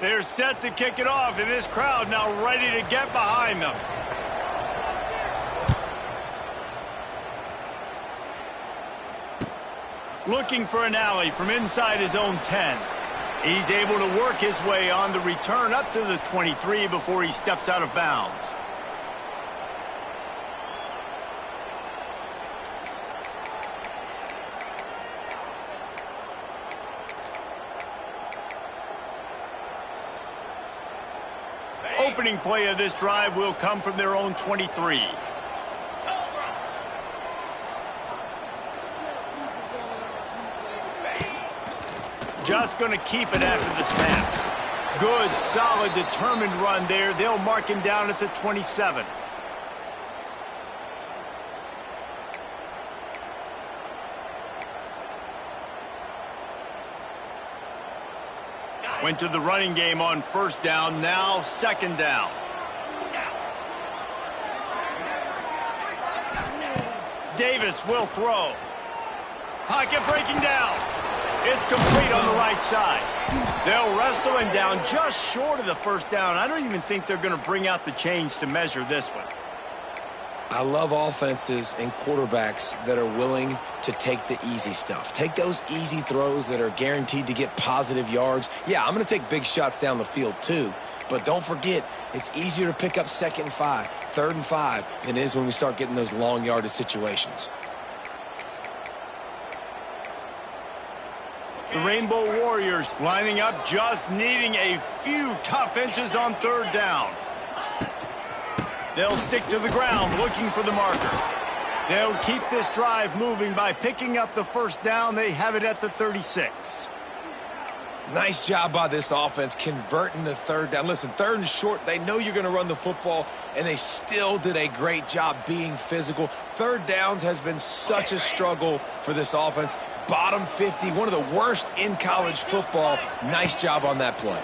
They're set to kick it off, and this crowd now ready to get behind them. Looking for an alley from inside his own 10. He's able to work his way on the return up to the 23 before he steps out of bounds. Opening play of this drive will come from their own 23. Just going to keep it after the snap. Good, solid, determined run there. They'll mark him down at the 27. Went to the running game on first down, now second down. Davis will throw. Pocket breaking down. It's complete on the right side. They'll wrestle him down just short of the first down. I don't even think they're going to bring out the chains to measure this one. I love offenses and quarterbacks that are willing to take the easy stuff. Take those easy throws that are guaranteed to get positive yards. Yeah, I'm going to take big shots down the field too. But don't forget, it's easier to pick up 2nd and 5, 3rd and 5 than it is when we start getting those long yardage situations. The Rainbow Warriors lining up, just needing a few tough inches on 3rd down. They'll stick to the ground looking for the marker. They'll keep this drive moving by picking up the first down. They have it at the 36. Nice job by this offense converting the 3rd down. Listen, 3rd and short, they know you're going to run the football, and they still did a great job being physical. 3rd downs has been such a struggle for this offense. Bottom 50, one of the worst in college football. Nice job on that play.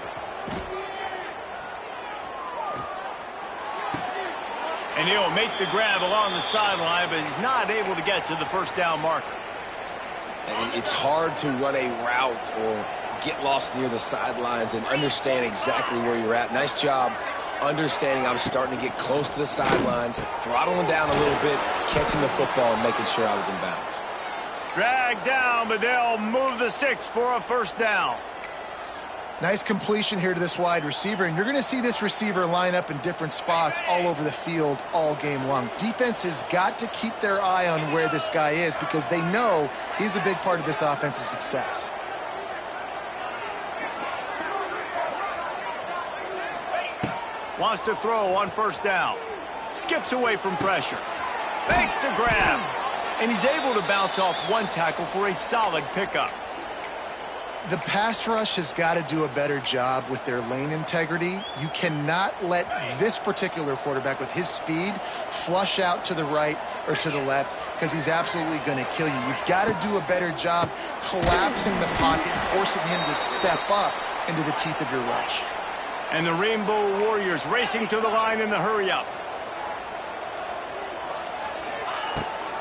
And he'll make the grab along the sideline, but he's not able to get to the first down marker. It's hard to run a route or get lost near the sidelines and understand exactly where you're at. Nice job understanding I was starting to get close to the sidelines, throttling down a little bit, catching the football and making sure I was in bounds. Dragged down, but they'll move the sticks for a first down. Nice completion here to this wide receiver, and you're going to see this receiver line up in different spots all over the field all game long. Defense has got to keep their eye on where this guy is because they know he's a big part of this offense's success. Wants to throw on first down. Skips away from pressure. Makes the grab. And he's able to bounce off one tackle for a solid pickup. The pass rush has got to do a better job with their lane integrity. You cannot let this particular quarterback with his speed flush out to the right or to the left because he's absolutely going to kill you. You've got to do a better job collapsing the pocket and forcing him to step up into the teeth of your rush. And the Rainbow Warriors racing to the line in the hurry-up.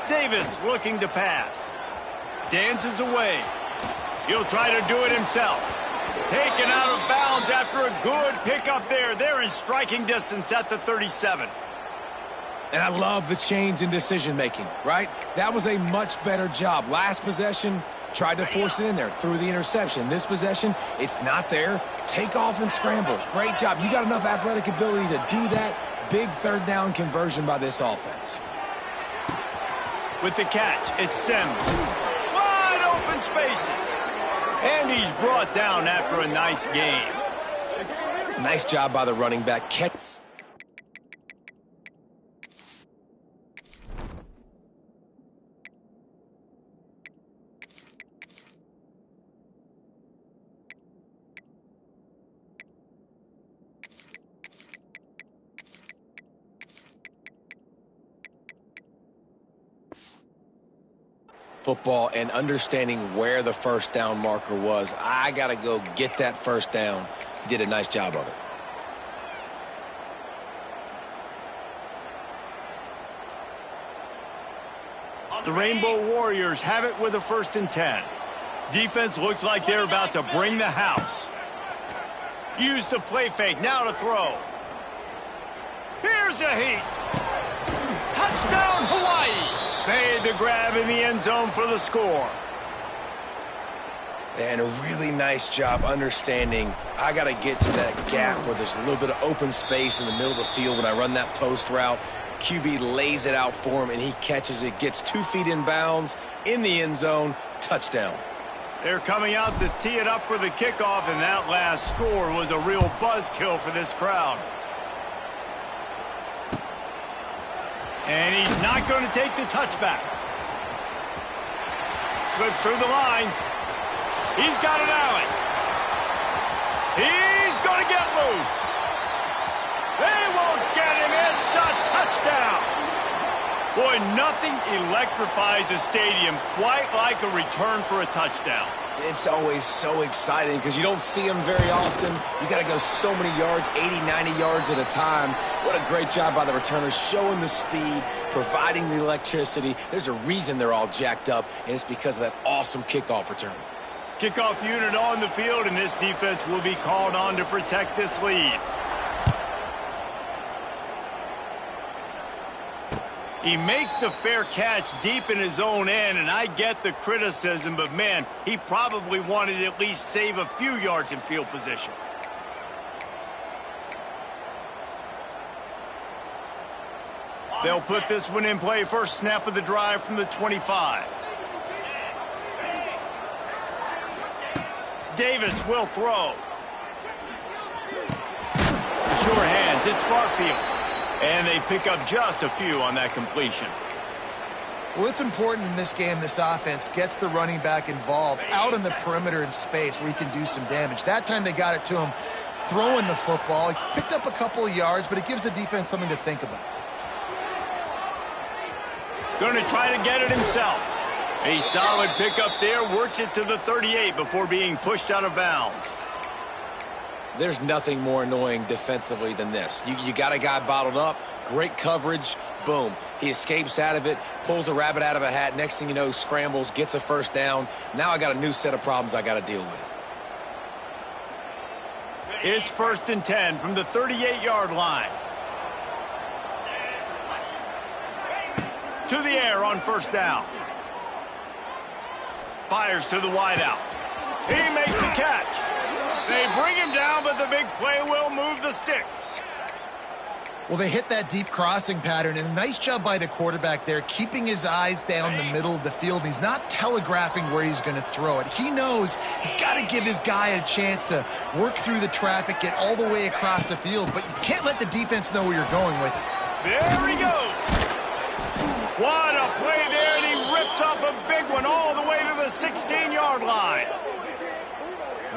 Davis looking to pass. Dances away. He'll try to do it himself. Taken out of bounds after a good pickup there. They're in striking distance at the 37. And I love the change in decision-making, right? That was a much better job. Last possession, tried to force it in there, threw the interception. This possession, it's not there. Take off and scramble. Great job. You got enough athletic ability to do that. Big 3rd down conversion by this offense. With the catch, it's Sims. Wide open spaces. And he's brought down after a nice game. Nice job by the running back. Football and understanding where the first down marker was. I got to go get that first down. He did a nice job of it. The Rainbow Warriors have it with a 1st and 10. Defense looks like they're about to bring the house. Use the play fake, now to throw. Here's a heat. Touchdown, Hawaii. Made the grab in the end zone for the score. And a really nice job understanding I got to get to that gap where there's a little bit of open space in the middle of the field when I run that post route. QB lays it out for him, and he catches it, gets 2 feet in bounds, in the end zone, touchdown. They're coming out to tee it up for the kickoff, and that last score was a real buzzkill for this crowd. And he's not going to take the touchback. Slips through the line. He's got an alley. He's going to get loose. They won't get him. It's a touchdown. Boy, nothing electrifies a stadium quite like a return for a touchdown. It's always so exciting because you don't see them very often. You got to go so many yards, 80, 90 yards at a time. What a great job by the returners, showing the speed, providing the electricity. There's a reason they're all jacked up, and it's because of that awesome kickoff return. Kickoff unit on the field, and this defense will be called on to protect this lead. He makes the fair catch deep in his own end, and I get the criticism, but man, he probably wanted to at least save a few yards in field position. They'll put this one in play. First snap of the drive from the 25. Davis will throw. The sure hands, it's Barfield. And they pick up just a few on that completion. Well, it's important in this game this offense gets the running back involved out in the perimeter in space where he can do some damage. That time they got it to him throwing the football. He picked up a couple of yards, but it gives the defense something to think about. Going to try to get it himself. A solid pickup there, works it to the 38 before being pushed out of bounds. There's nothing more annoying defensively than this. You got a guy bottled up, great coverage, boom. He escapes out of it, pulls a rabbit out of a hat. Next thing you know, scrambles, gets a first down. Now I got a new set of problems I got to deal with. It's 1st and 10 from the 38-yard line. To the air on first down. Fires to the wideout. He makes the catch. They bring him down, but the big play will move the sticks. Well, they hit that deep crossing pattern, and a nice job by the quarterback there, keeping his eyes down the middle of the field. He's not telegraphing where he's going to throw it. He knows he's got to give his guy a chance to work through the traffic, get all the way across the field, but you can't let the defense know where you're going with it. There he goes. What a play there, and he rips off a big one all the way to the 16-yard line.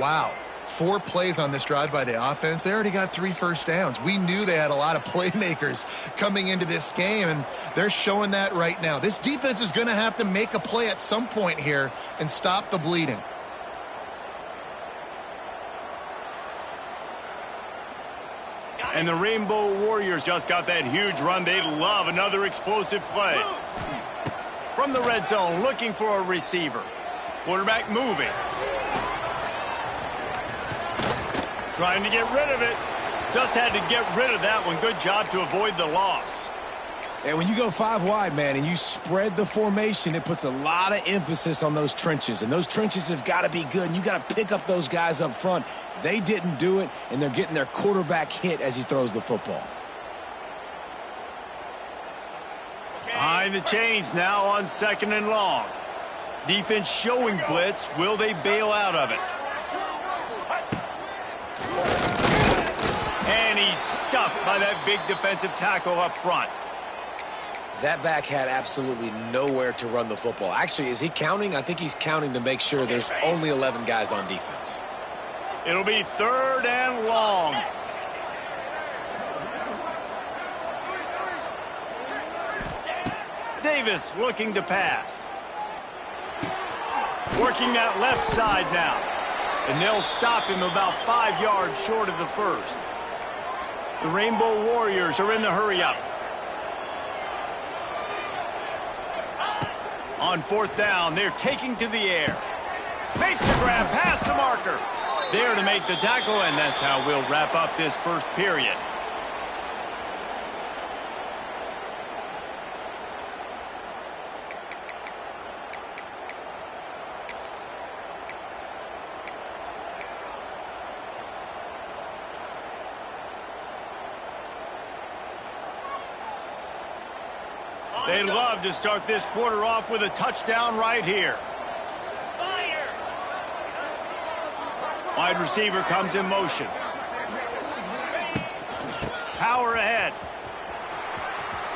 Wow. 4 plays on this drive by the offense. They already got 3 first downs. We knew they had a lot of playmakers coming into this game, and they're showing that right now. This defense is going to have to make a play at some point here and stop the bleeding. And the Rainbow Warriors just got that huge run. They love another explosive play. From the red zone, looking for a receiver. Quarterback moving. Trying to get rid of it. Just had to get rid of that one. Good job to avoid the loss. And when you go 5 wide, man, and you spread the formation, it puts a lot of emphasis on those trenches. And those trenches have got to be good. And you got to pick up those guys up front. They didn't do it, and they're getting their quarterback hit as he throws the football. Behind the chains now on 2nd and long. Defense showing blitz. Will they bail out of it? And he's stuffed by that big defensive tackle up front. That back had absolutely nowhere to run the football. Actually, is he counting? I think he's counting to make sure there's only 11 guys on defense. It'll be 3rd and long. Davis looking to pass. Working that left side now. And they'll stop him about 5 yards short of the first. The Rainbow Warriors are in the hurry-up. On 4th down, they're taking to the air. Makes the grab past the marker. There to make the tackle, and that's how we'll wrap up this first period. They'd love to start this quarter off with a touchdown right here. Wide receiver comes in motion. Power ahead.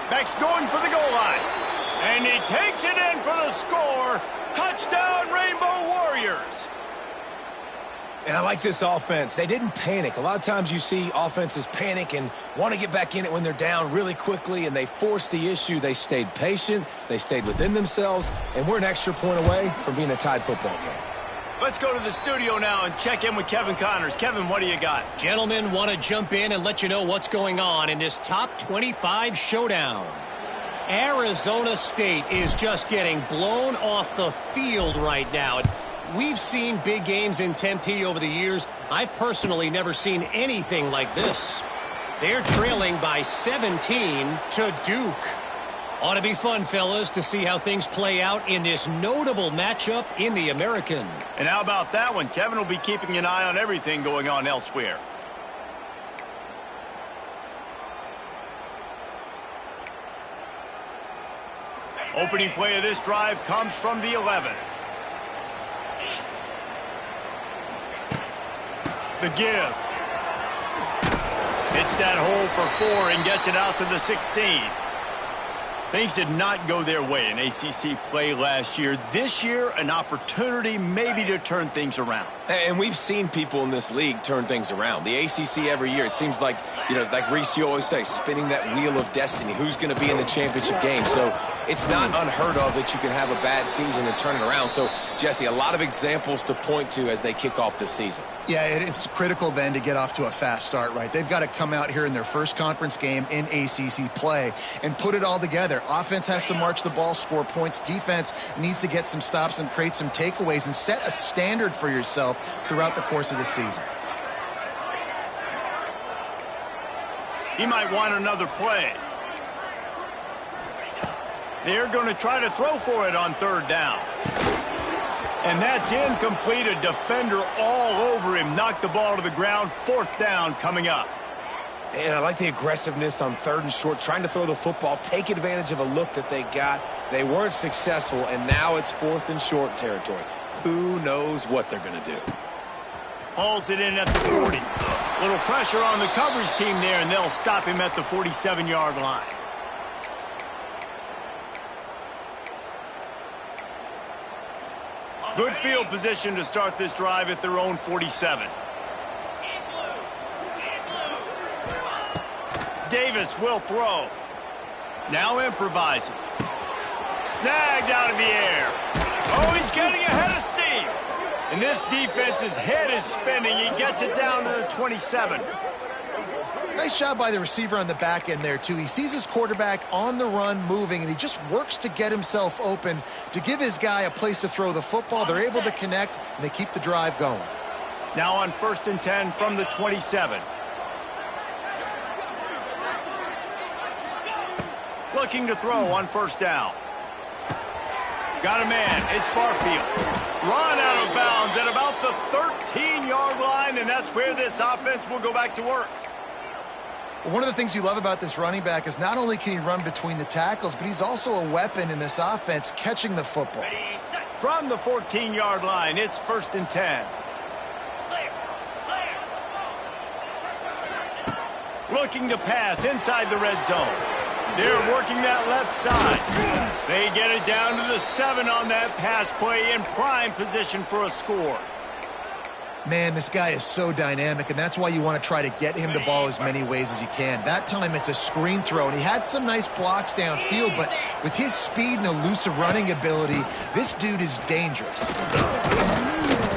Beck's going for the goal line. And he takes it in for the score. Touchdown, Rainbow Warriors. And I like this offense. They didn't panic. A lot of times you see offenses panic and want to get back in it when they're down really quickly, and they force the issue. They stayed patient. They stayed within themselves, and we're an extra point away from being a tied football game. Let's go to the studio now and check in with Kevin Connors. Kevin, what do you got? Gentlemen, want to jump in and let you know what's going on in this top 25 showdown. Arizona State is just getting blown off the field right now. We've seen big games in Tempe over the years. I've personally never seen anything like this. They're trailing by 17 to Duke. Ought to be fun, fellas, to see how things play out in this notable matchup in the American. And how about that one? Kevin will be keeping an eye on everything going on elsewhere. Opening play of this drive comes from the 11. The give. Hits that hole for 4 and gets it out to the 16. Things did not go their way in ACC play last year. This year, an opportunity maybe to turn things around. And we've seen people in this league turn things around. The ACC every year, it seems like, like Reese, you always say, spinning that wheel of destiny. Who's going to be in the championship game? So it's not unheard of that you can have a bad season and turn it around. So, Jesse, a lot of examples to point to as they kick off this season. Yeah, it's critical then to get off to a fast start, right? They've got to come out here in their first conference game in ACC play and put it all together. Offense has to march the ball, score points. Defense needs to get some stops and create some takeaways and set a standard for yourself throughout the course of the season. He might want another play. They're going to try to throw for it on 3rd down. And that's incomplete. A defender all over him. Knocked the ball to the ground. 4th down coming up. And I like the aggressiveness on 3rd and short, trying to throw the football, take advantage of a look that they got. They weren't successful, and now it's 4th and short territory. Who knows what they're going to do? Hauls it in at the 40. Little pressure on the coverage team there, and they'll stop him at the 47-yard line. Good field position to start this drive at their own 47. Davis will throw. Now improvising. Snagged out of the air. Oh, he's getting ahead of steam. And this defense's head is spinning. He gets it down to the 27. Nice job by the receiver on the back end there, too. He sees his quarterback on the run moving, and he just works to get himself open to give his guy a place to throw the football. They're able to connect, and they keep the drive going. Now on 1st and 10 from the 27. Looking to throw on 1st down. Got a man. It's Barfield. Run out of bounds at about the 13-yard line, and that's where this offense will go back to work. One of the things you love about this running back is not only can he run between the tackles, but he's also a weapon in this offense catching the football. From the 14-yard line, it's 1st and 10. Looking to pass inside the red zone. They're working that left side. They get it down to the 7 on that pass play in prime position for a score. Man, this guy is so dynamic, and that's why you want to try to get him the ball as many ways as you can. That time it's a screen throw, and he had some nice blocks downfield, but with his speed and elusive running ability, this dude is dangerous.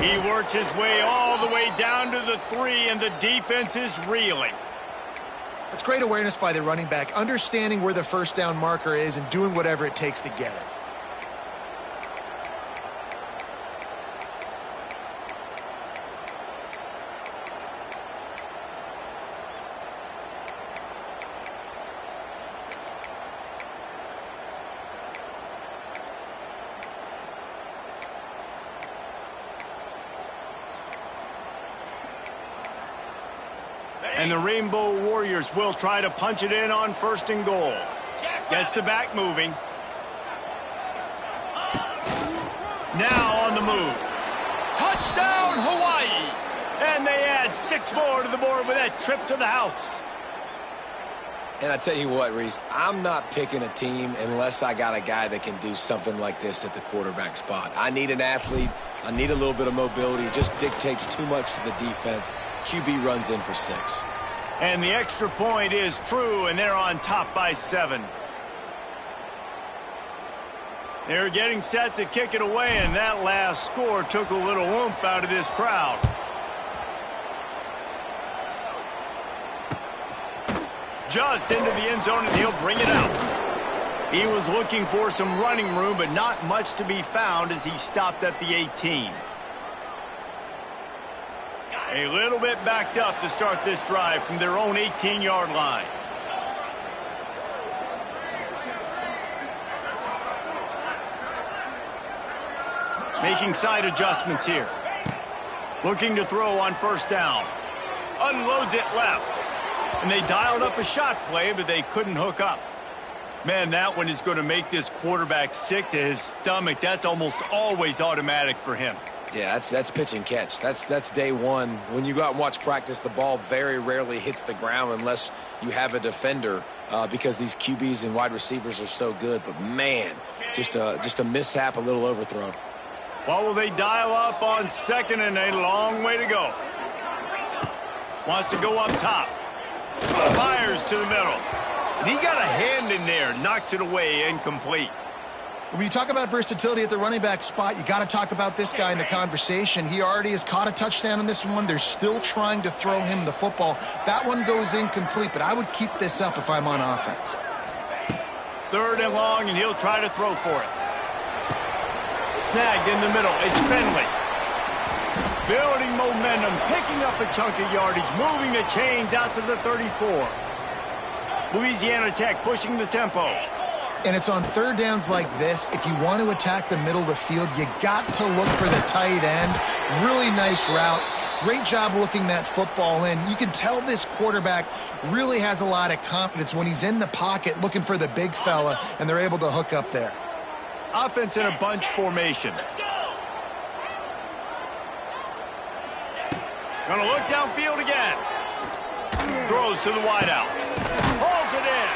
He worked his way all the way down to the 3, and the defense is reeling. It's great awareness by the running back, understanding where the 1st down marker is and doing whatever it takes to get it. And the Rainbow Warriors will try to punch it in on 1st and goal. Gets the back moving. Now on the move. Touchdown, Hawaii! And they add 6 more to the board with that trip to the house. And I tell you what, Reese, I'm not picking a team unless I got a guy that can do something like this at the quarterback spot. I need an athlete. I need a little bit of mobility. It just dictates too much to the defense. QB runs in for 6. And the extra point is true, and they're on top by 7. They're getting set to kick it away, and that last score took a little oomph out of this crowd. Just into the end zone, and he'll bring it out. He was looking for some running room, but not much to be found as he stopped at the 18. A little bit backed up to start this drive from their own 18-yard line. Making side adjustments here. Looking to throw on 1st down. Unloads it left. And they dialed up a shot play, but they couldn't hook up. Man, that one is going to make this quarterback sick to his stomach. That's almost always automatic for him. Yeah, that's pitch and catch. That's day one. When you go out and watch practice, the ball very rarely hits the ground unless you have a defender because these QBs and wide receivers are so good. But, man, just a mishap, a little overthrow. What will they dial up on 2nd and a long way to go? Wants to go up top. Fires to the middle. And he got a hand in there. Knocks it away, incomplete. When you talk about versatility at the running back spot, you got to talk about this guy in the conversation. He already has caught a touchdown in this one. They're still trying to throw him the football. That one goes incomplete, but I would keep this up if I'm on offense. 3rd and long, and he'll try to throw for it. Snagged in the middle. It's Finley. Building momentum, picking up a chunk of yardage, moving the chains out to the 34. Louisiana Tech pushing the tempo. And it's on 3rd downs like this. If you want to attack the middle of the field, you got to look for the tight end. Really nice route. Great job looking that football in. You can tell this quarterback really has a lot of confidence when he's in the pocket looking for the big fella, and they're able to hook up there. Offense in a bunch formation. Going to look downfield again. Throws to the wideout. Pulls it in.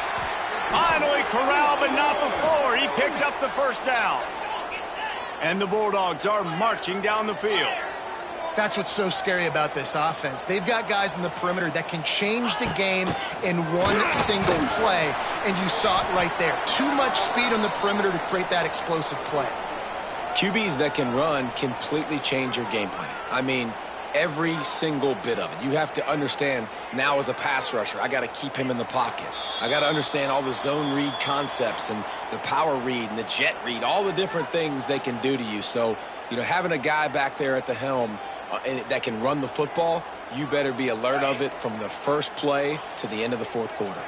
Finally corralled, but not before. He picks up the 1st down. And the Bulldogs are marching down the field. That's what's so scary about this offense. They've got guys in the perimeter that can change the game in one single play, and you saw it right there. Too much speed on the perimeter to create that explosive play. QBs that can run completely change your game plan. I mean, every single bit of it. You have to understand now as a pass rusher, I got to keep him in the pocket. I got to understand all the zone read concepts and the power read and the jet read, all the different things they can do to you. So, you know, having a guy back there at the helm that can run the football, you better be alert of it from the first play to the end of the 4th quarter.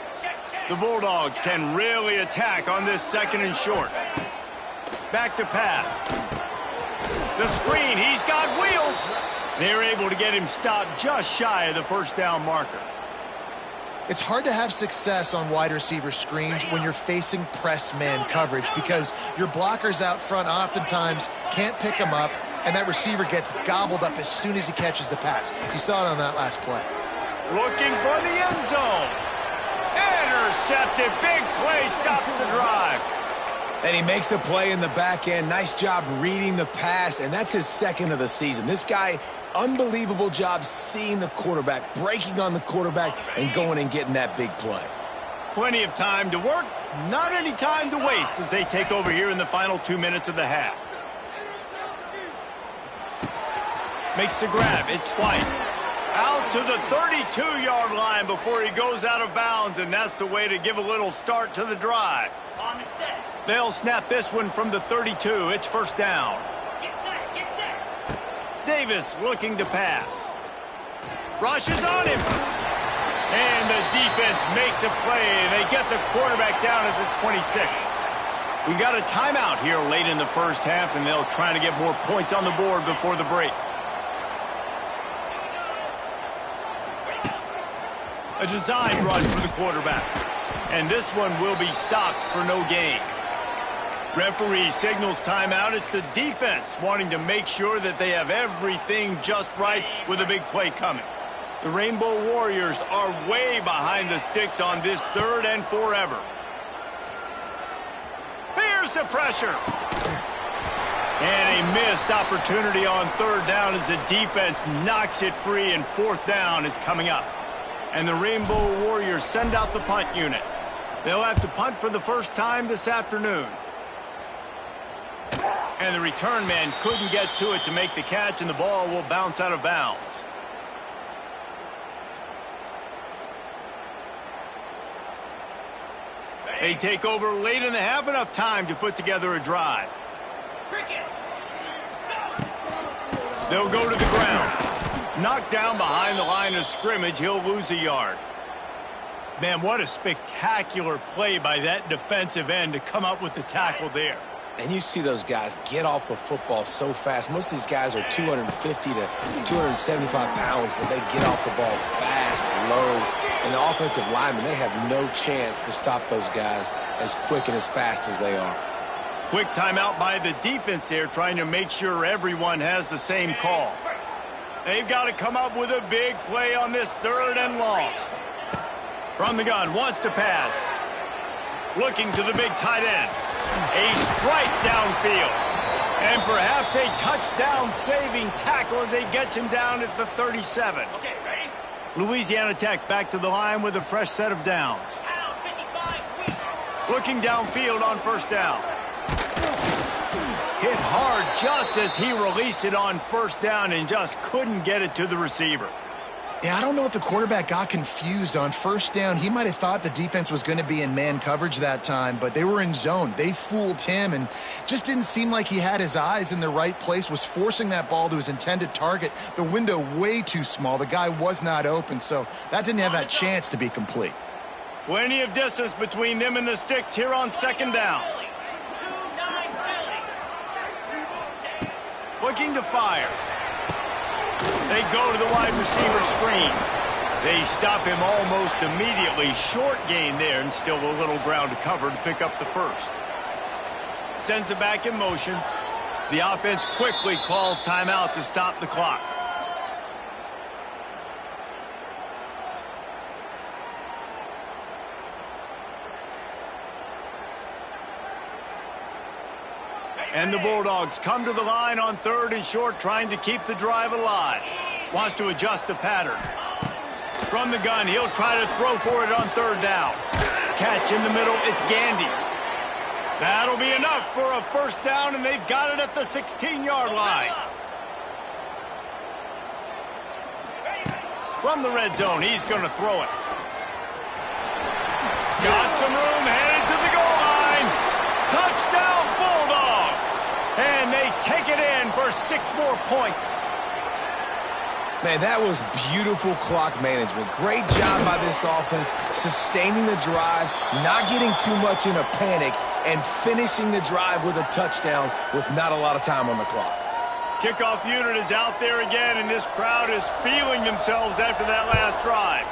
The Bulldogs can really attack on this 2nd and short. Back to pass. The screen, he's got wheels. They're able to get him stopped just shy of the 1st down marker. It's hard to have success on wide receiver screens when you're facing press man coverage because your blockers out front oftentimes can't pick them up, and that receiver gets gobbled up as soon as he catches the pass. You saw it on that last play. Looking for the end zone. Intercepted. Big play stops the drive. And he makes a play in the back end. Nice job reading the pass, and that's his 2nd of the season. This guy, unbelievable job seeing the quarterback, breaking on the quarterback, and going and getting that big play. Plenty of time to work, not any time to waste as they take over here in the final 2 minutes of the half. Makes the grab. It's White. Out to the 32-yard line before he goes out of bounds, and that's the way to give a little start to the drive. They'll snap this one from the 32. It's 1st down. Get set. Davis looking to pass. Rushes on him. And the defense makes a play, and they get the quarterback down at the 26. We got a timeout here late in the 1st half, and they'll try to get more points on the board before the break. A design run for the quarterback. And this one will be stopped for no gain. Referee signals timeout. It's the defense wanting to make sure that they have everything just right with a big play coming. The Rainbow Warriors are way behind the sticks on this 3rd and forever. Here's the pressure. And a missed opportunity on 3rd down as the defense knocks it free, and 4th down is coming up. And the Rainbow Warriors send out the punt unit. They'll have to punt for the first time this afternoon. And the return man couldn't get to it to make the catch, and the ball will bounce out of bounds. They take over late in the half, enough time to put together a drive. They'll go to the ground. Knocked down behind the line of scrimmage, he'll lose a yard. Man, what a spectacular play by that defensive end to come up with the tackle there. And you see those guys get off the football so fast. Most of these guys are 250 to 275 pounds, but they get off the ball fast, low. And the offensive linemen, they have no chance to stop those guys as quick and as fast as they are. Quick timeout by the defense there, trying to make sure everyone has the same call. They've got to come up with a big play on this 3rd and long. From the gun, wants to pass. Looking to the big tight end. A strike downfield. And perhaps a touchdown-saving tackle as they get him down at the 37. Okay, ready? Louisiana Tech back to the line with a fresh set of downs. Out, 55 weeks. Looking downfield on 1st down. Hit hard just as he released it on 1st down and just couldn't get it to the receiver. Yeah, I don't know if the quarterback got confused on 1st down. He might have thought the defense was going to be in man coverage that time, but they were in zone. They fooled him and just didn't seem like he had his eyes in the right place, was forcing that ball to his intended target. The window way too small. The guy was not open, so that didn't have that chance to be complete. Plenty of distance between them and the sticks here on 2nd down. Looking to fire. They go to the wide receiver screen. They stop him almost immediately. Short gain there, and still a little ground to cover to pick up the 1st. Sends it back in motion. The offense quickly calls timeout to stop the clock. And the Bulldogs come to the line on 3rd and short, trying to keep the drive alive. Wants to adjust the pattern. From the gun, he'll try to throw for it on 3rd down. Catch in the middle, it's Gandy. That'll be enough for a 1st down, and they've got it at the 16-yard line. From the red zone, he's going to throw it. Got some room, headed to the goal line. Touchdown, Bulldogs! And they take it in for 6 more points. Man, that was beautiful clock management. Great job by this offense, sustaining the drive, not getting too much in a panic, and finishing the drive with a touchdown with not a lot of time on the clock. Kickoff unit is out there again, and this crowd is feeling themselves after that last drive.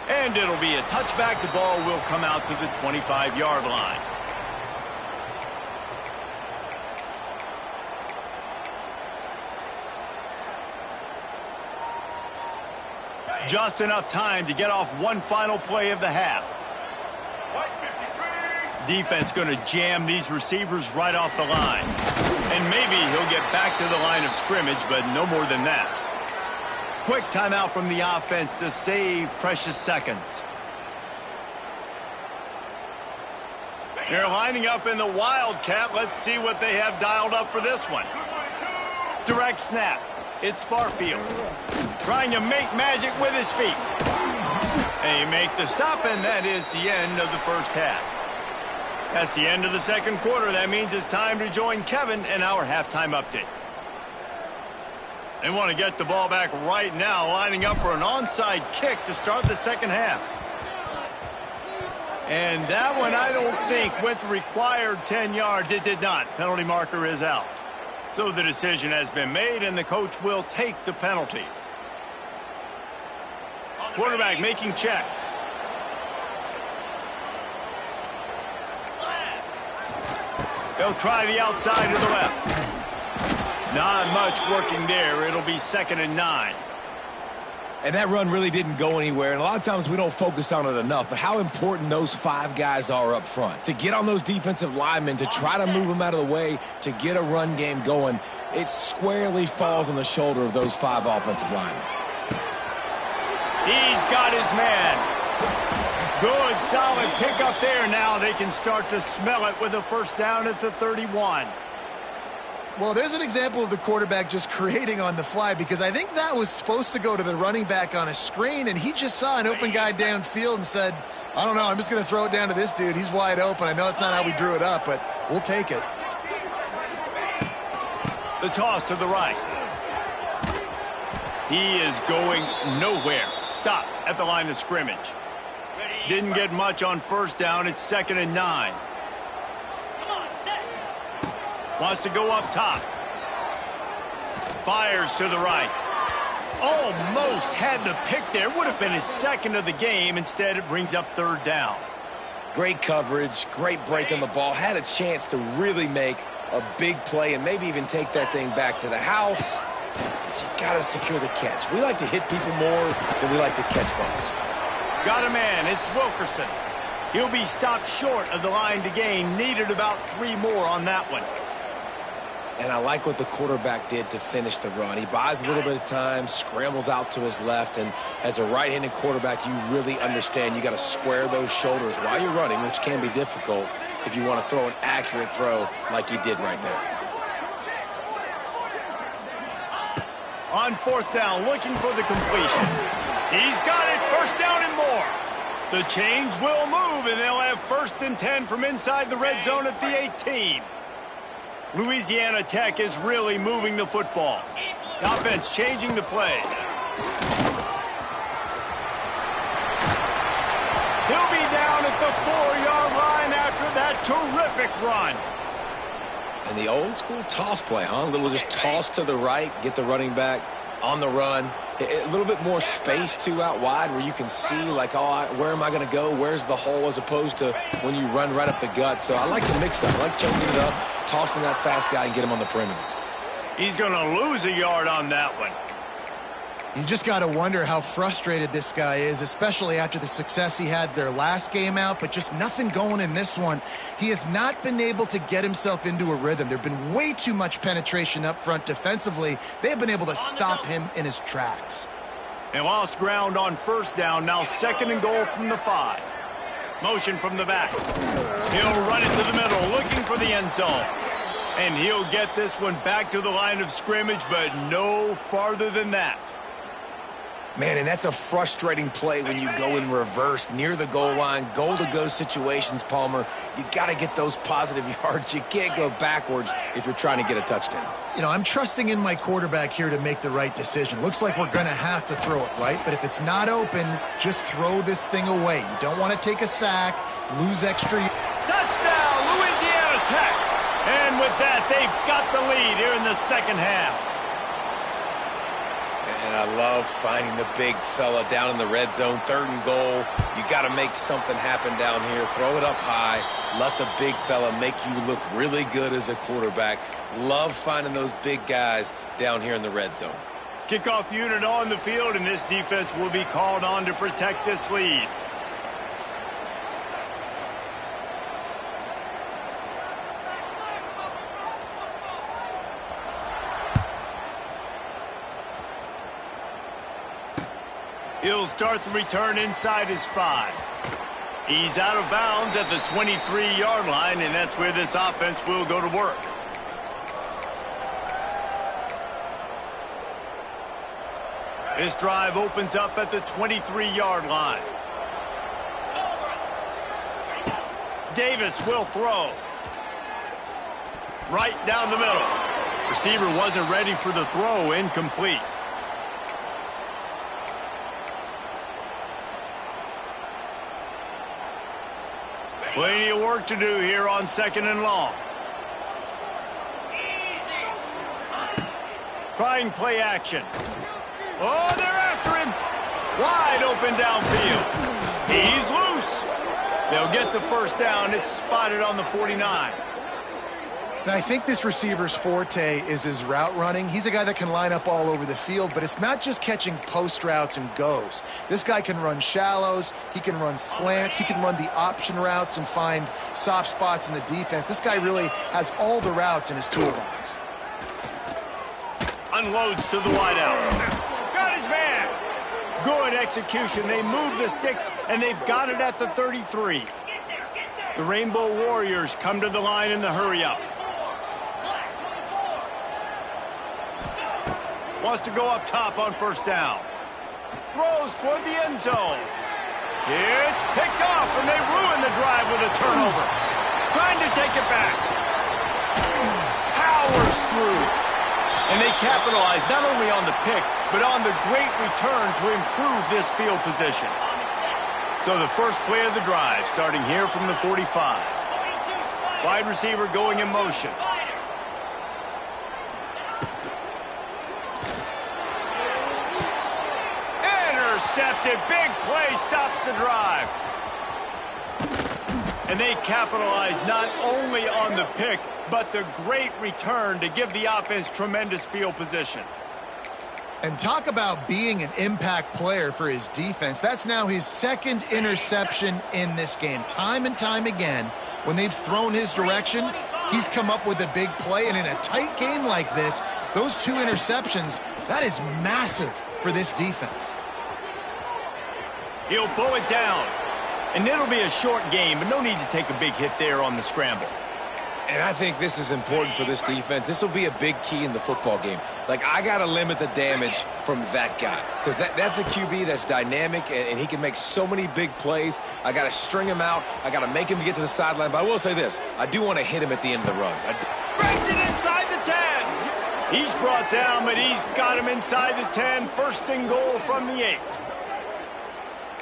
And it'll be a touchback. The ball will come out to the 25-yard line. Just enough time to get off one final play of the half. Defense going to jam these receivers right off the line. And maybe he'll get back to the line of scrimmage, but no more than that. Quick timeout from the offense to save precious seconds. They're lining up in the Wildcat. Let's see what they have dialed up for this one. Direct snap. It's Barfield. Trying to make magic with his feet. They make the stop, and that is the end of the first half. That's the end of the second quarter. That means it's time to join Kevin in our halftime update. They want to get the ball back right now, lining up for an onside kick to start the second half. And that one, I don't think, with required 10 yards, it did not. Penalty marker is out. So the decision has been made, and the coach will take the penalty. Quarterback making checks. They'll try the outside to the left. Not much working there. It'll be 2nd and 9. And that run really didn't go anywhere. And a lot of times we don't focus on it enough. But how important those 5 guys are up front. To get on those defensive linemen, to try to move them out of the way, to get a run game going, it squarely falls on the shoulder of those 5 offensive linemen. He's got his man. Good, solid pickup there. Now they can start to smell it with a first down at the 31. Well, there's an example of the quarterback just creating on the fly, because I think that was supposed to go to the running back on a screen, and he just saw an open guy downfield and said, I don't know, I'm just going to throw it down to this dude. He's wide open. I know it's not how we drew it up, but we'll take it. The toss to the right. He is going nowhere. Stop at the line of scrimmage. Didn't get much on first down. It's 2nd and 9. Wants to go up top. Fires to the right. Almost had the pick there. Would have been his 2nd of the game. Instead, it brings up 3rd down. Great coverage, great break on the ball. Had a chance to really make a big play and maybe even take that thing back to the house. But you got to secure the catch. We like to hit people more than we like to catch balls. Got a man. It's Wilkerson. He'll be stopped short of the line to gain. Needed about 3 more on that one. And I like what the quarterback did to finish the run. He buys a little bit of time, scrambles out to his left, and as a right-handed quarterback, you really understand you got to square those shoulders while you're running, which can be difficult if you want to throw an accurate throw like he did right there. On 4th down, looking for the completion. He's got it. First down and more. The chains will move, and they'll have 1st and 10 from inside the red zone at the 18. Louisiana Tech is really moving the football. The offense changing the play. He'll be down at the 4-yard line after that terrific run. And the old school toss play, huh? A little just toss to the right, get the running back on the run. A little bit more space, too, out wide where you can see, like, oh, where am I going to go? Where's the hole, as opposed to when you run right up the gut. So I like the mix-up. I like changing it up, tossing that fast guy and get him on the perimeter. He's going to lose a yard on that one. You just got to wonder how frustrated this guy is, especially after the success he had their last game out, but just nothing going in this one. He has not been able to get himself into a rhythm. There have been way too much penetration up front defensively. They have been able to stop him in his tracks. They lost ground on first down. Now 2nd and goal from the 5. Motion from the back. He'll run it to the middle, looking for the end zone. And he'll get this one back to the line of scrimmage, but no farther than that. Man, and that's a frustrating play when you go in reverse near the goal line, goal-to-go situations, Palmer. You got to get those positive yards. You can't go backwards if you're trying to get a touchdown. You know, I'm trusting in my quarterback here to make the right decision. Looks like we're going to have to throw it, right? But if it's not open, just throw this thing away. You don't want to take a sack, lose extra. Touchdown, Louisiana Tech. And with that, they've got the lead here in the 2nd half. And I love finding the big fella down in the red zone, 3rd and goal. You got to make something happen down here. Throw it up high. Let the big fella make you look really good as a quarterback. Love finding those big guys down here in the red zone. Kickoff unit on the field, and this defense will be called on to protect this lead. He'll start the return inside his 5. He's out of bounds at the 23-yard line, and that's where this offense will go to work. This drive opens up at the 23-yard line. Davis will throw. Right down the middle. Receiver wasn't ready for the throw. Incomplete. Plenty of work to do here on 2nd and long. Trying play action. Oh, they're after him. Wide open downfield. He's loose. They'll get the first down. It's spotted on the 49. Now, I think this receiver's forte is his route running. He's a guy that can line up all over the field, but it's not just catching post routes and goes. This guy can run shallows, he can run slants, he can run the option routes and find soft spots in the defense. This guy really has all the routes in his toolbox. Unloads to the wideout. Got his man. Good execution. They move the sticks, and they've got it at the 33. The Rainbow Warriors come to the line in the hurry-up. Wants to go up top on first down. Throws toward the end zone. It's picked off, and they ruin the drive with a turnover. Trying to take it back. Powers through. And they capitalize not only on the pick, but on the great return to improve this field position. So the first play of the drive, starting here from the 45. Wide receiver going in motion. Intercepted. Big play stops the drive. And they capitalize not only on the pick, but the great return to give the offense tremendous field position. And talk about being an impact player for his defense. That's now his second interception in this game. Time and time again, when they've thrown his direction, he's come up with a big play. And in a tight game like this, those two interceptions, that is massive for this defense. He'll pull it down. And it'll be a short game, but no need to take a big hit there on the scramble. And I think this is important for this defense. This will be a big key in the football game. Like, I got to limit the damage from that guy. Because that's a QB that's dynamic, and he can make so many big plays. I got to string him out. I got to make him get to the sideline. But I will say this. I do want to hit him at the end of the runs. Brings it inside the 10. He's brought down, but he's got him inside the 10. First and goal from the 8.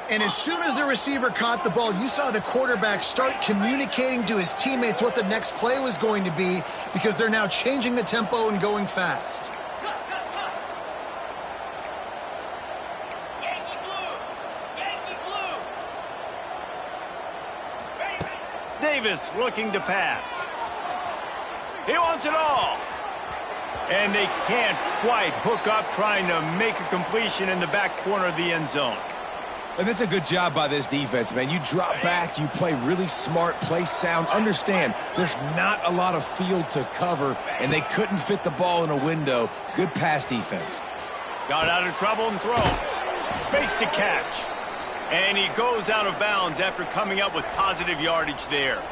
And as soon as the receiver caught the ball, you saw the quarterback start communicating to his teammates what the next play was going to be, because they're now changing the tempo and going fast. Yankee blue. Yankee blue. Davis looking to pass. He wants it all. And they can't quite hook up, trying to make a completion in the back corner of the end zone. And that's a good job by this defense, man. You drop back, you play really smart, play sound. Understand, there's not a lot of field to cover, and they couldn't fit the ball in a window. Good pass defense. Got out of trouble and throws. Makes the catch. And he goes out of bounds after coming up with positive yardage there.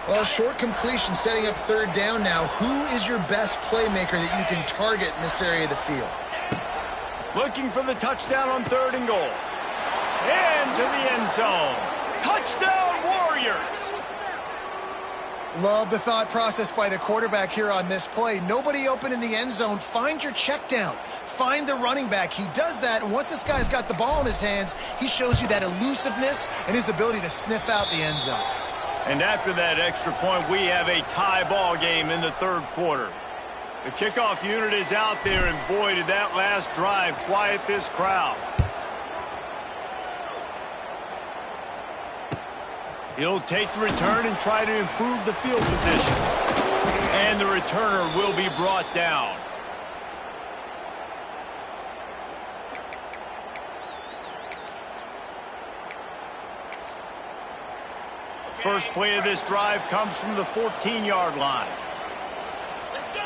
Well, short completion setting up third down now. Who is your best playmaker that you can target in this area of the field? Looking for the touchdown on third and goal. Into the end zone. Touchdown, Warriors! Love the thought process by the quarterback here on this play. Nobody open in the end zone. Find your check down. Find the running back. He does that, and once this guy's got the ball in his hands, he shows you that elusiveness and his ability to sniff out the end zone. And after that extra point, we have a tie ball game in the third quarter. The kickoff unit is out there, and boy, did that last drive quiet this crowd. He'll take the return and try to improve the field position. And the returner will be brought down. First play of this drive comes from the 14-yard line. Let's go.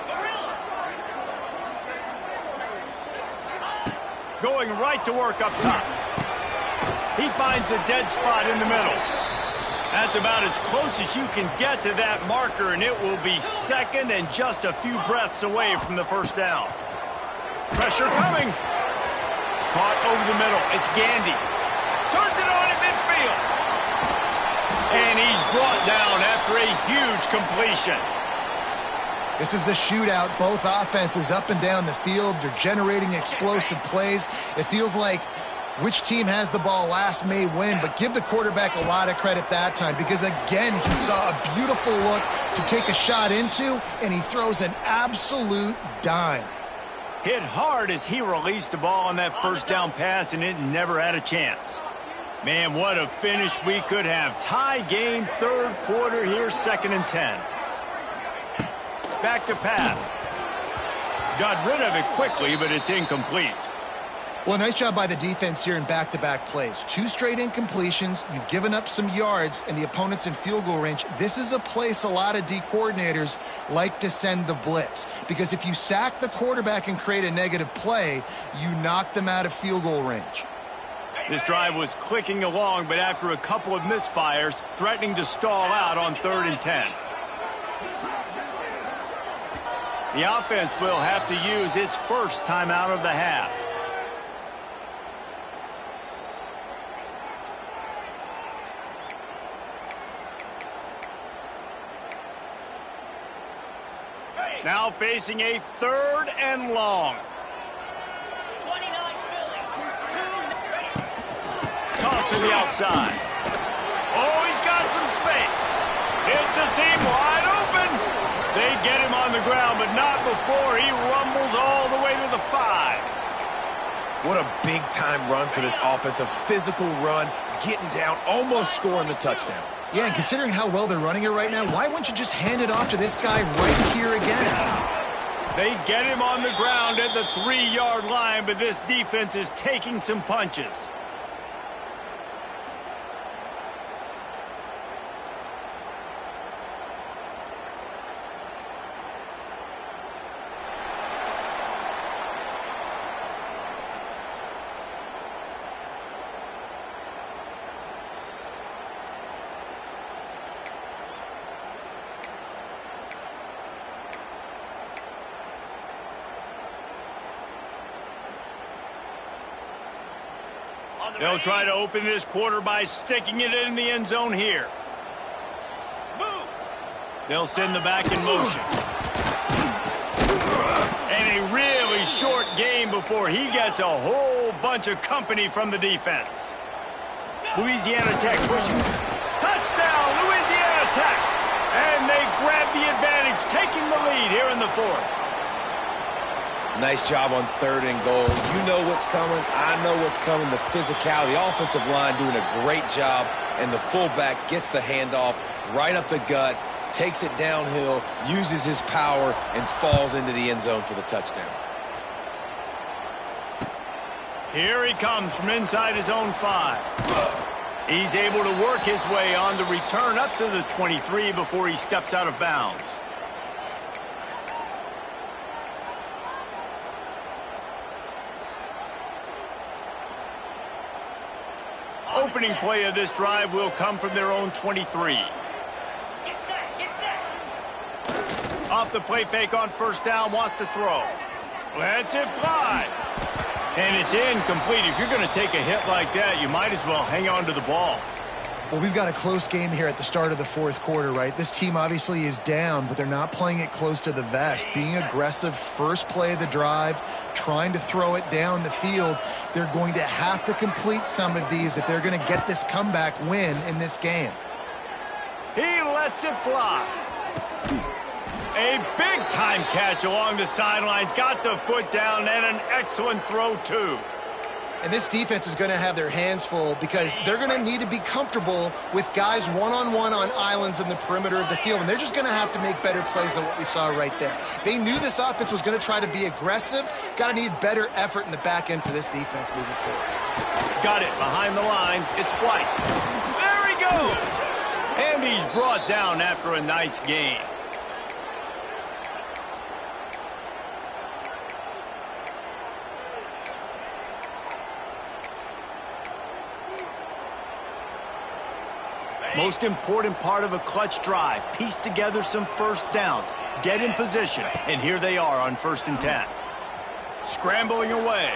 Gorilla. Going right to work up top. He finds a dead spot in the middle. That's about as close as you can get to that marker, and it will be second and just a few breaths away from the first down. Pressure coming. Caught over the middle. It's Gandy. Turns it on in midfield. And he's brought down after a huge completion. This is a shootout. Both offenses up and down the field. They're generating explosive plays. It feels like which team has the ball last may win, but give the quarterback a lot of credit that time, because again, he saw a beautiful look to take a shot into, and he throws an absolute dime. Hit hard as he released the ball on that first down pass, and it never had a chance. Man, what a finish we could have. Tie game, third quarter here, 2nd and 10. Back to pass. Got rid of it quickly, but it's incomplete. Well, nice job by the defense here in back-to-back plays. 2 straight incompletions. You've given up some yards, and the opponent's in field goal range. This is a place a lot of D coordinators like to send the blitz, because if you sack the quarterback and create a negative play, you knock them out of field goal range. This drive was clicking along, but after a couple of misfires, threatening to stall out on 3rd and 10. The offense will have to use its first timeout of the half. Now facing a 3rd and long. 29 Philly. 2. Toss to the outside. Oh, he's got some space. It's a seam wide open. They get him on the ground, but not before he rumbles all the way to the 5. What a big-time run for this offense. A physical run, getting down, almost scoring the touchdown. Yeah, and considering how well they're running it right now, why wouldn't you just hand it off to this guy right here again? They get him on the ground at the 3-yard line, but this defense is taking some punches. They'll try to open this quarter by sticking it in the end zone here. Moves. They'll send the back in motion. And a really short game before he gets a whole bunch of company from the defense. Louisiana Tech pushing. Touchdown, Louisiana Tech! And they grab the advantage, taking the lead here in the 4th. Nice job on 3rd and goal. You know what's coming. I know what's coming. The physicality, the offensive line doing a great job, and the fullback gets the handoff right up the gut, takes it downhill, uses his power, and falls into the end zone for the touchdown. Here he comes from inside his own 5. He's able to work his way on the return up to the 23 before he steps out of bounds. Opening play of this drive will come from their own 23. Get set. Get set. Off the play fake on 1st down, wants to throw. Lets it fly. And it's incomplete. If you're going to take a hit like that, you might as well hang on to the ball. Well, we've got a close game here at the start of the 4th quarter, right? This team obviously is down, but they're not playing it close to the vest. Being aggressive, first play of the drive, trying to throw it down the field. They're going to have to complete some of these if they're going to get this comeback win in this game. He lets it fly. A big-time catch along the sidelines. Got the foot down and an excellent throw, too. And this defense is going to have their hands full because they're going to need to be comfortable with guys one-on-one on islands in the perimeter of the field. And they're just going to have to make better plays than what we saw right there. They knew this offense was going to try to be aggressive. Got to need better effort in the back end for this defense moving forward. Got it behind the line. It's White. There he goes. And he's brought down after a nice gain. Most important part of a clutch drive. Piece together some first downs. Get in position. And here they are on 1st and 10. Scrambling away.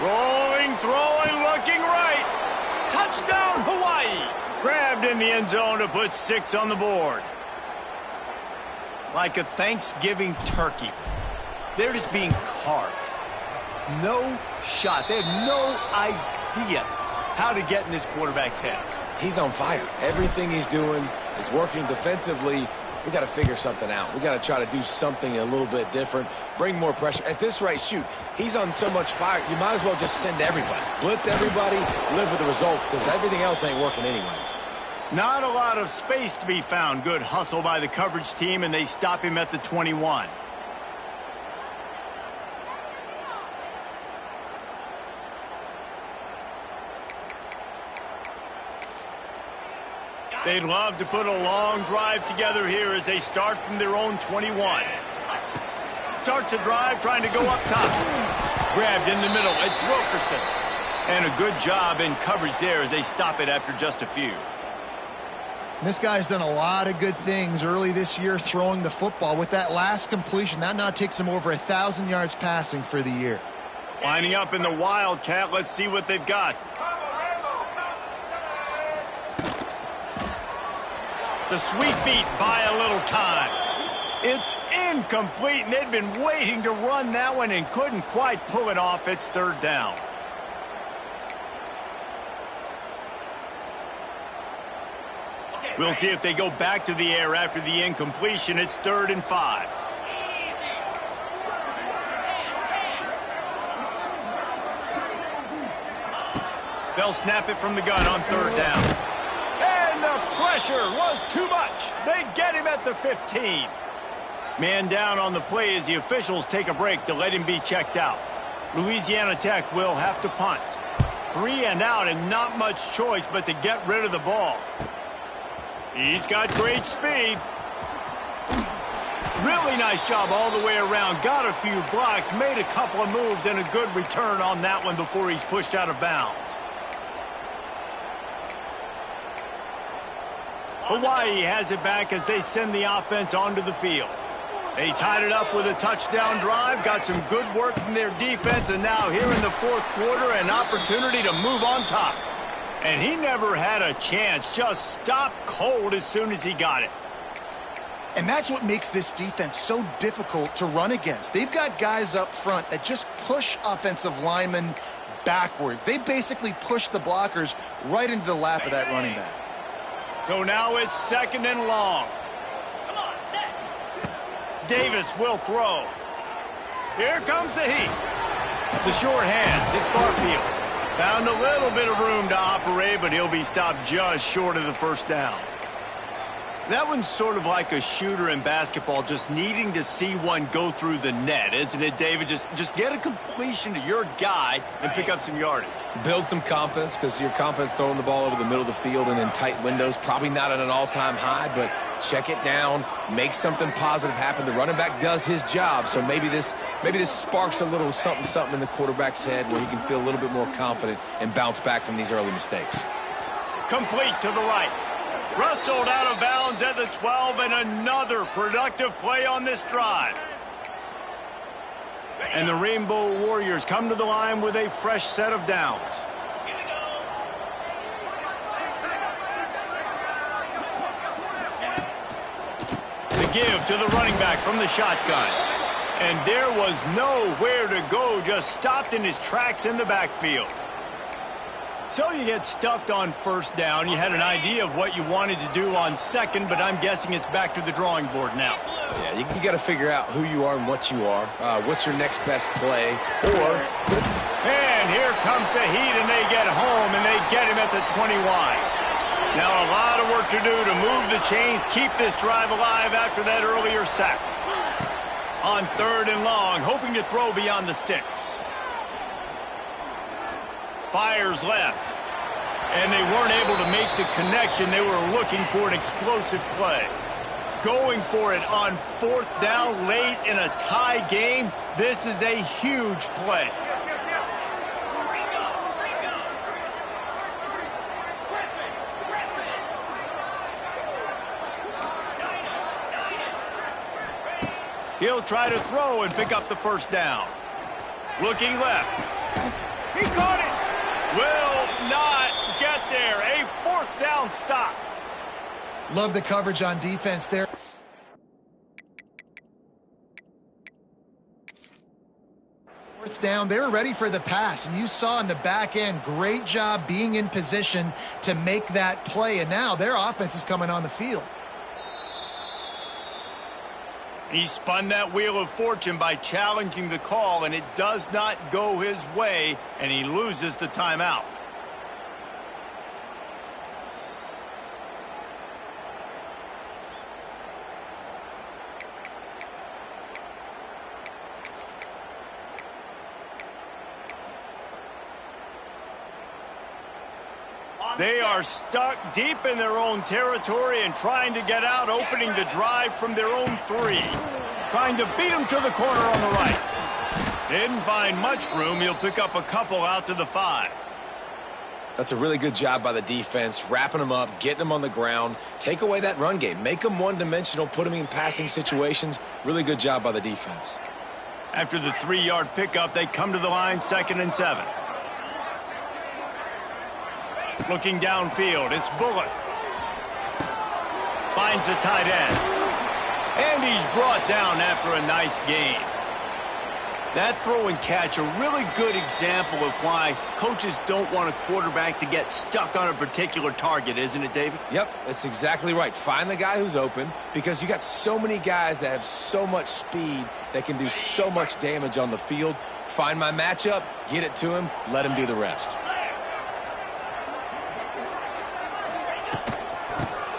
Rolling, throwing, looking right. Touchdown, Hawaii. Grabbed in the end zone to put 6 on the board. Like a Thanksgiving turkey. They're just being carved. No shot. They have no idea how to get in this quarterback's head. He's on fire. Everything he's doing is working defensively, we got to figure something out. We got to try to do something a little bit different, bring more pressure. At this rate, shoot, he's on so much fire, you might as well just send everybody. Blitz everybody, live with the results, because everything else ain't working anyways. Not a lot of space to be found. Good hustle by the coverage team, and they stop him at the 21. They'd love to put a long drive together here as they start from their own 21. Starts a drive trying to go up top. Grabbed in the middle. It's Wilkerson. And a good job in coverage there as they stop it after just a few. This guy's done a lot of good things early this year throwing the football. With that last completion, that now takes him over 1,000 yards passing for the year. Lining up in the Wildcat. Let's see what they've got. The sweet feet buy a little time. It's incomplete, and they'd been waiting to run that one and couldn't quite pull it off. It's third down. We'll see if they go back to the air after the incompletion. It's 3rd and 5. They'll snap it from the gun on 3rd down. And the pressure was too much. They get him at the 15. Man down on the play as the officials take a break to let him be checked out. Louisiana Tech will have to punt. 3 and out, and not much choice but to get rid of the ball. He's got great speed. Really nice job all the way around. Got a few blocks, made a couple of moves, and a good return on that one before he's pushed out of bounds. Hawaii has it back as they send the offense onto the field. They tied it up with a touchdown drive, got some good work from their defense, and now here in the 4th quarter, an opportunity to move on top. And he never had a chance, just stopped cold as soon as he got it. And that's what makes this defense so difficult to run against. They've got guys up front that just push offensive linemen backwards. They basically push the blockers right into the lap of that running back. So now it's 2nd and long. Come on, set. Davis will throw. Here comes the heat. The short hands. It's Barfield. Found a little bit of room to operate, but he'll be stopped just short of the 1st down. That one's sort of like a shooter in basketball, just needing to see one go through the net, isn't it, David? Just get a completion to your guy and pick up some yardage. Build some confidence, because your confidence throwing the ball over the middle of the field and in tight windows, probably not at an all-time high, but check it down, make something positive happen. The running back does his job, so maybe this sparks a little something in the quarterback's head where he can feel a little bit more confident and bounce back from these early mistakes. Complete to the right. Rustled out of bounds at the 12, and another productive play on this drive. And the Rainbow Warriors come to the line with a fresh set of downs. The give to the running back from the shotgun. And there was nowhere to go, just stopped in his tracks in the backfield. So you get stuffed on 1st down. You had an idea of what you wanted to do on 2nd, but I'm guessing it's back to the drawing board now. Yeah, you got to figure out who you are and what you are. What's your next best play? And here comes the heat, and they get home, and they get him at the 21. Now a lot of work to do to move the chains, keep this drive alive after that earlier sack. On 3rd and long, hoping to throw beyond the sticks. Fires left. And they weren't able to make the connection. They were looking for an explosive play. Going for it on 4th down late in a tie game. This is a huge play. He'll try to throw and pick up the 1st down. Looking left. He caught it. Will not get there. A 4th down stop. Love the coverage on defense there. 4th down, they were ready for the pass, and you saw in the back end, great job being in position to make that play, and now their offense is coming on the field. He spun that wheel of fortune by challenging the call, and it does not go his way, and he loses the timeout. They are stuck deep in their own territory and trying to get out, opening the drive from their own 3. Trying to beat him to the corner on the right. Didn't find much room. He'll pick up a couple out to the 5. That's a really good job by the defense, wrapping them up, getting them on the ground. Take away that run game. Make them one-dimensional, put them in passing situations. Really good job by the defense. After the 3-yard pickup, they come to the line, 2nd and 7. Looking downfield, it's Bullock. Finds the tight end. And he's brought down after a nice gain. That throw and catch, a really good example of why coaches don't want a quarterback to get stuck on a particular target, isn't it, David? Yep, that's exactly right. Find the guy who's open, because you got so many guys that have so much speed that can do so much damage on the field. Find my matchup, get it to him, let him do the rest.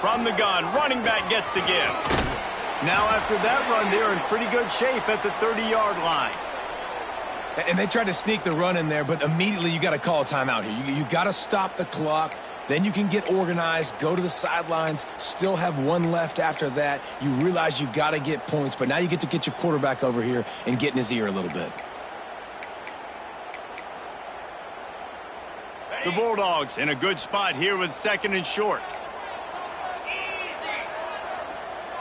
From the gun, running back gets to give. Now after that run, they're in pretty good shape at the 30-yard line. And they tried to sneak the run in there, but immediately you got to call a timeout here. You got to stop the clock. Then you can get organized, go to the sidelines, still have one left after that. You realize you got to get points, but now you get to get your quarterback over here and get in his ear a little bit. The Bulldogs in a good spot here with 2nd and short.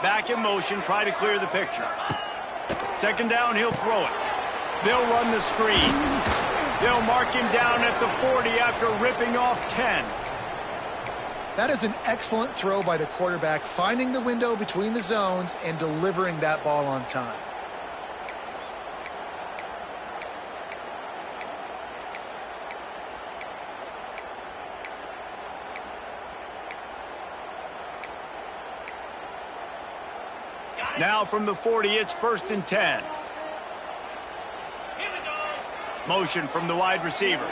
Back in motion, try to clear the picture. 2nd down, he'll throw it. They'll run the screen. They'll mark him down at the 40 after ripping off 10. That is an excellent throw by the quarterback, finding the window between the zones and delivering that ball on time. Now from the 40, it's 1st and 10. Motion from the wide receiver.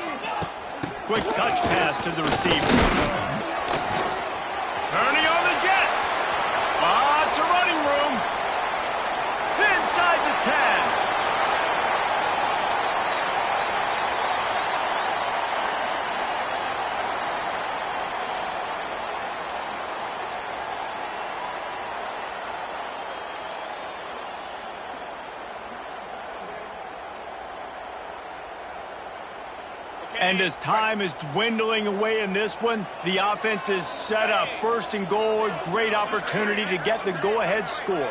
Quick touch pass to the receiver. Turning on the Jets. Lots of running room. Inside the 10. And as time is dwindling away in this one, the offense is set up. 1st and goal, a great opportunity to get the go-ahead score.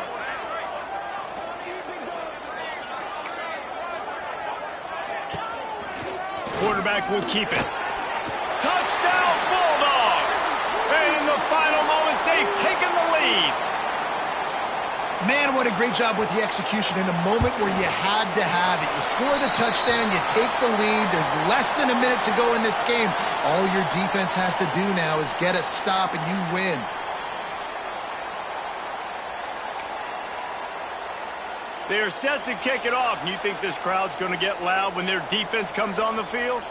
Quarterback will keep it. Touchdown, Bulldogs! And in the final moments, they've taken the lead. Man, what a great job with the execution in a moment where you had to have it. You score the touchdown, you take the lead. There's less than a minute to go in this game. All your defense has to do now is get a stop and you win. They're set to kick it off, and you think this crowd's going to get loud when their defense comes on the field?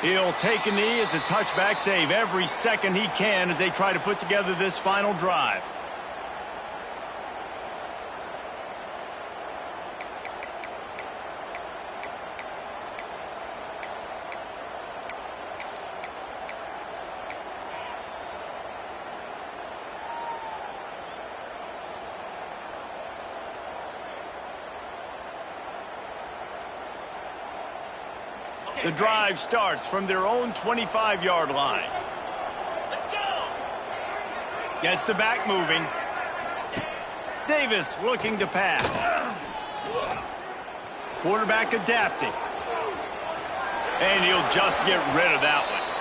He'll take a knee. It's a touchback save every second he can as they try to put together this final drive. The drive starts from their own 25-yard line. Let's go. Gets the back moving. Davis looking to pass. Quarterback adapting. And he'll just get rid of that one.